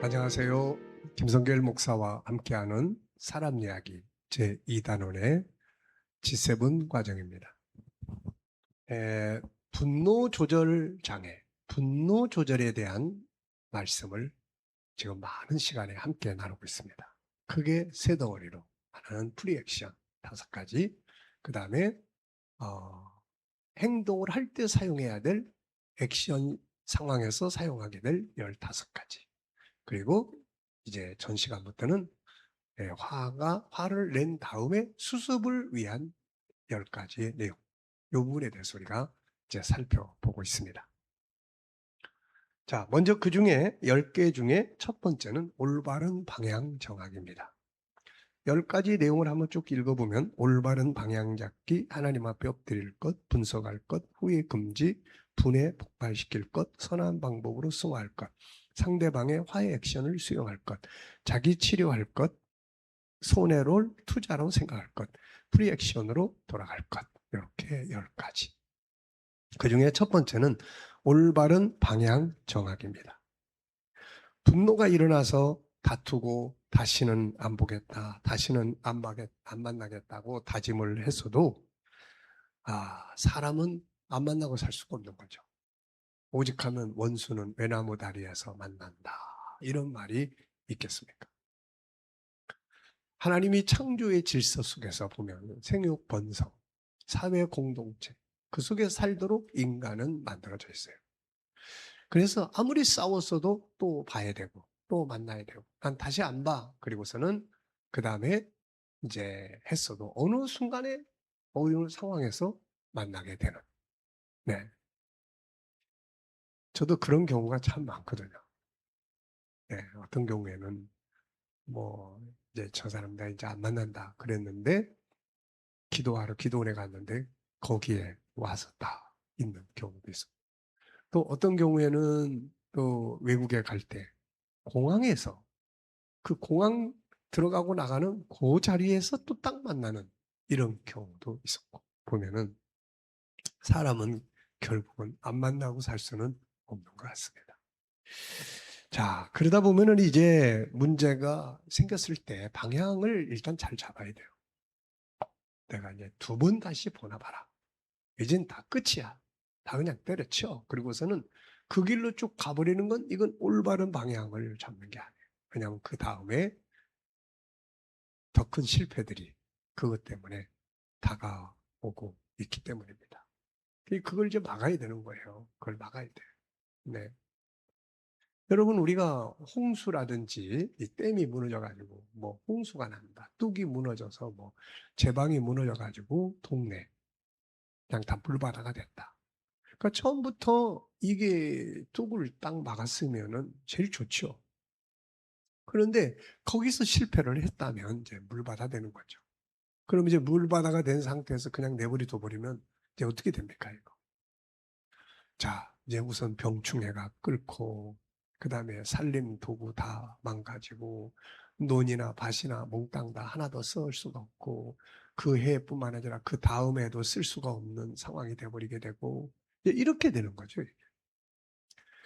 안녕하세요. 김성결 목사와 함께하는 사람 이야기 제2단원의 G7 과정입니다. 분노 조절 장애, 분노 조절에 대한 말씀을 지금 많은 시간에 함께 나누고 있습니다. 크게 세 덩어리로 하나는 프리액션 5가지, 그 다음에 행동을 할 때 사용해야 될 액션 상황에서 사용하게 될 15가지, 그리고 이제 전 시간부터는 화를 낸 다음에 수습을 위한 10가지의 내용, 이 부분에 대해서 우리가 이제 살펴보고 있습니다. 자, 먼저 그 중에 10개 중에 첫 번째는 올바른 방향 정학입니다. 10가지 내용을 한번 쭉 읽어보면 올바른 방향 잡기, 하나님 앞에 엎드릴 것, 분석할 것, 후회 금지, 분해 폭발시킬 것, 선한 방법으로 승화할 것, 상대방의 화해 액션을 수용할 것, 자기 치료할 것, 손해를 투자로 생각할 것, 프리액션으로 돌아갈 것, 이렇게 10가지. 그 중에 첫 번째는 올바른 방향 정학입니다. 분노가 일어나서 다투고 다시는 안 보겠다, 다시는 안 만나겠다고 다짐을 했어도 사람은 안 만나고 살 수가 없는 거죠. 오직하면 원수는 외나무 다리에서 만난다, 이런 말이 있겠습니까? 하나님이 창조의 질서 속에서 보면 생육 번성, 사회 공동체, 그 속에 살도록 인간은 만들어져 있어요. 그래서 아무리 싸웠어도 또 봐야 되고 또 만나야 되고, 난 다시 안 봐, 그리고서는 그 다음에 이제 했어도 어느 순간에 어느 상황에서 만나게 되는, 네, 저도 그런 경우가 참 많거든요. 네, 어떤 경우에는 뭐 이제 저 사람 나 이제 안 만난다 그랬는데 기도하러 기도원에 갔는데 거기에 와서 딱 있는 경우도 있어. 또 어떤 경우에는 또 외국에 갈 때 공항에서 그 공항 들어가고 나가는 그 자리에서 또 딱 만나는 이런 경우도 있었고, 보면은 사람은 결국은 안 만나고 살 수는 없는 것 같습니다. 자, 그러다 보면은 이제 문제가 생겼을 때 방향을 일단 잘 잡아야 돼요. 내가 이제 2번 다시 보나 봐라. 이젠 다 끝이야. 다 그냥 때려쳐. 그리고서는 그 길로 쭉 가버리는 건 이건 올바른 방향을 잡는 게 아니에요. 왜냐하면 그 다음에 더 큰 실패들이 그것 때문에 다가오고 있기 때문입니다. 그걸 이제 막아야 되는 거예요. 그걸 막아야 돼요. 네. 여러분, 우리가 홍수라든지 이 댐이 무너져가지고 뭐 홍수가 난다, 뚝이 무너져서 뭐 제방이 무너져가지고 동네 그냥 다 물바다가 됐다. 그러니까 처음부터 이게 뚝을 딱 막았으면은 제일 좋죠. 그런데 거기서 실패를 했다면 이제 물바다 되는 거죠. 그럼 이제 물바다가 된 상태에서 그냥 내버려 둬버리면 이제 어떻게 됩니까, 이거? 자, 이제 우선 병충해가 끓고, 그 다음에 살림 도구 다 망가지고, 논이나 밭이나 몽땅 다 하나 더 쓸 수가 없고, 그 해뿐만 아니라 그 다음 해도 쓸 수가 없는 상황이 돼버리게 되고, 이렇게 되는 거죠.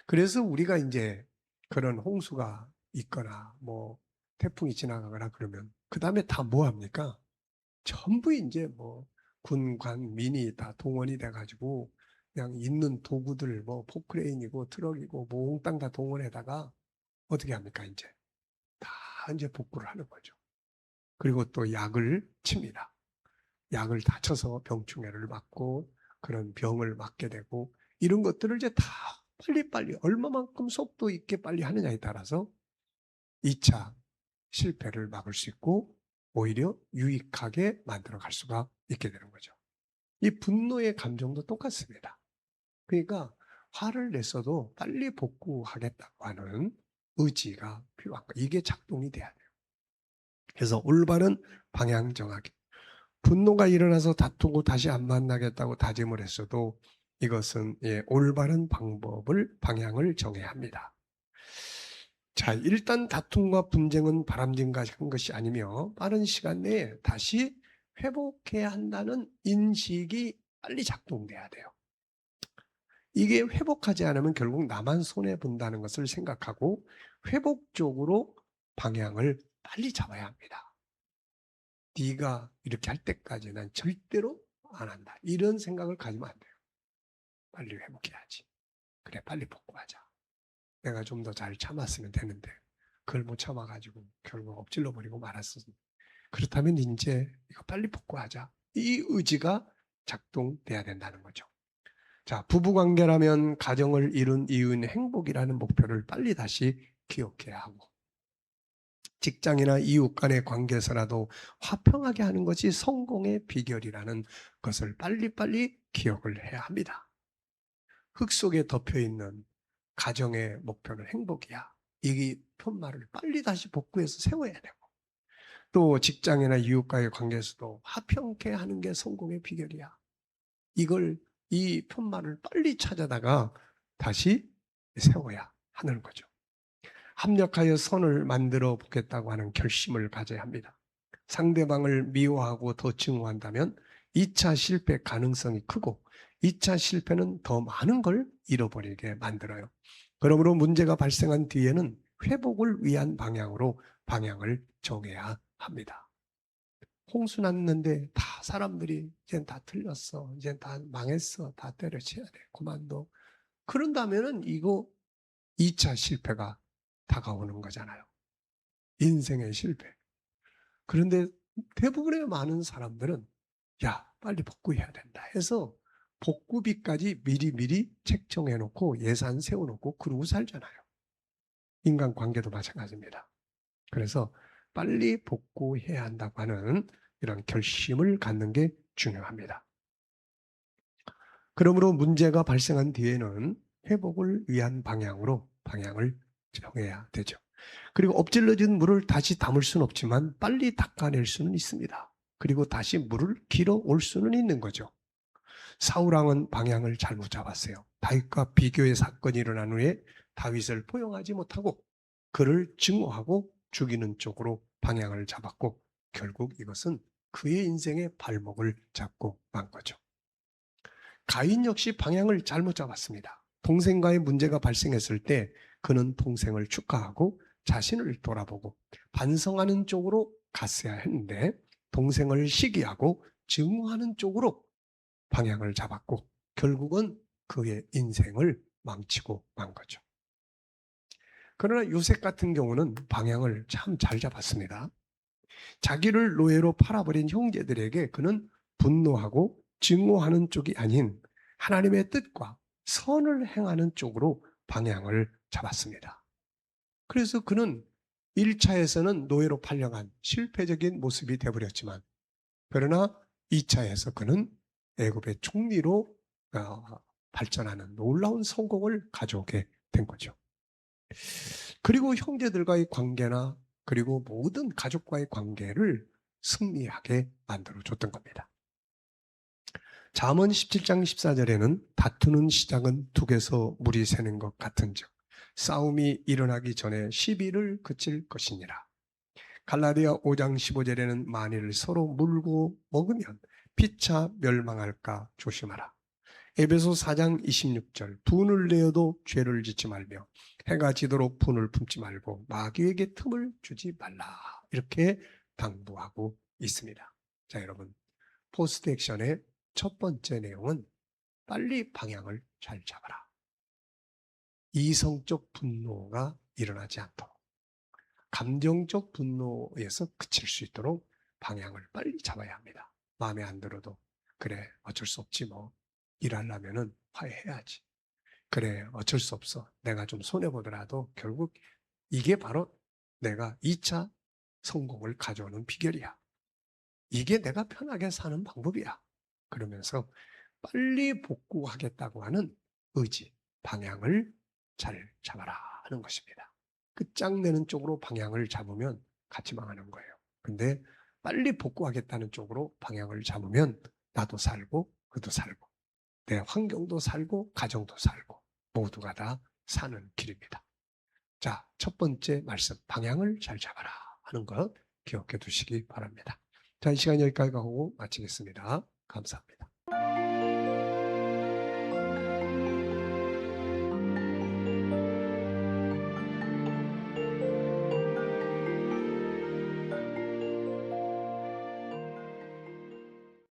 그래서 우리가 이제 그런 홍수가 있거나, 뭐, 태풍이 지나가거나 그러면, 그 다음에 다 뭐 합니까? 전부 이제 뭐 군관 민이 다 동원이 돼가지고 그냥 있는 도구들 뭐 포크레인이고 트럭이고 몽땅 다 동원해다가 어떻게 합니까? 이제 다 이제 복구를 하는 거죠. 그리고 또 약을 칩니다. 약을 다 쳐서 병충해를 막고 그런 병을 막게 되고, 이런 것들을 이제 다 빨리빨리 얼마만큼 속도 있게 빨리 하느냐에 따라서 2차 실패를 막을 수 있고 오히려 유익하게 만들어 갈 수가 있게 되는 거죠. 이 분노의 감정도 똑같습니다. 그러니까 화를 냈어도 빨리 복구하겠다고 하는 의지가 필요한 거예요. 이게 작동이 돼야 돼요. 그래서 올바른 방향 정하기. 분노가 일어나서 다투고 다시 안 만나겠다고 다짐을 했어도 이것은 올바른 방향을 정해야 합니다. 자, 일단 다툼과 분쟁은 바람직한 것이 아니며 빠른 시간 내에 다시 회복해야 한다는 인식이 빨리 작동돼야 돼요. 이게 회복하지 않으면 결국 나만 손해본다는 것을 생각하고 회복 쪽으로 방향을 빨리 잡아야 합니다. 네가 이렇게 할 때까지 난 절대로 안 한다. 이런 생각을 가지면 안 돼요. 빨리 회복해야지. 그래, 빨리 복구하자. 내가 좀 더 잘 참았으면 되는데 그걸 못 참아가지고 결국 엎질러 버리고 말았습니다. 그렇다면 이제 이거 빨리 복구하자. 이 의지가 작동돼야 된다는 거죠. 자, 부부관계라면 가정을 이룬 이유는 행복이라는 목표를 빨리 다시 기억해야 하고, 직장이나 이웃 간의 관계에서라도 화평하게 하는 것이 성공의 비결이라는 것을 빨리빨리 기억을 해야 합니다. 흙 속에 덮여있는 가정의 목표는 행복이야. 이 편말을 빨리 다시 복구해서 세워야 되고, 또 직장이나 이웃과의 관계에서도 화평케 하는 게 성공의 비결이야. 이 편말을 빨리 찾아다가 다시 세워야 하는 거죠. 합력하여 선을 만들어 보겠다고 하는 결심을 가져야 합니다. 상대방을 미워하고 더 증오한다면 2차 실패 가능성이 크고 2차 실패는 더 많은 걸 잃어버리게 만들어요. 그러므로 문제가 발생한 뒤에는 회복을 위한 방향으로 방향을 정해야 합니다. 홍수 났는데 다 사람들이 이젠 다 틀렸어. 이젠 다 망했어. 다 때려쳐야 돼. 그만둬. 그런다면은 이거 2차 실패가 다가오는 거잖아요. 인생의 실패. 그런데 대부분의 많은 사람들은 야, 빨리 복구해야 된다 해서 복구비까지 미리미리 책정해 놓고 예산 세워놓고 그러고 살잖아요. 인간관계도 마찬가지입니다. 그래서 빨리 복구해야 한다고 하는 이런 결심을 갖는 게 중요합니다. 그러므로 문제가 발생한 뒤에는 회복을 위한 방향으로 방향을 정해야 되죠. 그리고 엎질러진 물을 다시 담을 수는 없지만 빨리 닦아낼 수는 있습니다. 그리고 다시 물을 길어올 수는 있는 거죠. 사울왕은 방향을 잘못 잡았어요. 다윗과 비교의 사건이 일어난 후에 다윗을 포용하지 못하고 그를 증오하고 죽이는 쪽으로 방향을 잡았고 결국 이것은 그의 인생의 발목을 잡고 만 거죠. 가인 역시 방향을 잘못 잡았습니다. 동생과의 문제가 발생했을 때 그는 동생을 축하하고 자신을 돌아보고 반성하는 쪽으로 갔어야 했는데 동생을 시기하고 증오하는 쪽으로 방향을 잡았고 결국은 그의 인생을 망치고 만 거죠. 그러나 요셉 같은 경우는 방향을 참 잘 잡았습니다. 자기를 노예로 팔아버린 형제들에게 그는 분노하고 증오하는 쪽이 아닌 하나님의 뜻과 선을 행하는 쪽으로 방향을 잡았습니다. 그래서 그는 1차에서는 노예로 팔려간 실패적인 모습이 되어버렸지만 그러나 2차에서 그는 애굽의 총리로 발전하는 놀라운 성공을 가져오게 된 거죠. 그리고 형제들과의 관계나 그리고 모든 가족과의 관계를 승리하게 만들어줬던 겁니다. 잠언 17장 14절에는 다투는 시작은 둑에서 물이 새는 것 같은즉 싸움이 일어나기 전에 시비를 그칠 것이니라. 갈라디아 5장 15절에는 만일 서로 물고 먹으면 피차 멸망할까 조심하라. 에베소 4장 26절 분을 내어도 죄를 짓지 말며 해가 지도록 분을 품지 말고 마귀에게 틈을 주지 말라. 이렇게 당부하고 있습니다. 자, 여러분, 포스트 액션의 첫 번째 내용은 빨리 방향을 잘 잡아라. 이성적 분노가 일어나지 않도록 감정적 분노에서 그칠 수 있도록 방향을 빨리 잡아야 합니다. 마음에 안 들어도 그래 어쩔 수 없지 뭐 일하려면은 화해해야지. 그래 어쩔 수 없어. 내가 좀 손해보더라도 결국 이게 바로 내가 2차 성공을 가져오는 비결이야. 이게 내가 편하게 사는 방법이야. 그러면서 빨리 복구하겠다고 하는 의지, 방향을 잘 잡아라 하는 것입니다. 끝장내는 쪽으로 방향을 잡으면 같이 망하는 거예요. 근데 빨리 복구하겠다는 쪽으로 방향을 잡으면 나도 살고 그도 살고 내 환경도 살고 가정도 살고 모두가 다 사는 길입니다. 자, 첫 번째 말씀 방향을 잘 잡아라 하는 것 기억해 두시기 바랍니다. 자, 이 시간 여기까지 하고 마치겠습니다. 감사합니다.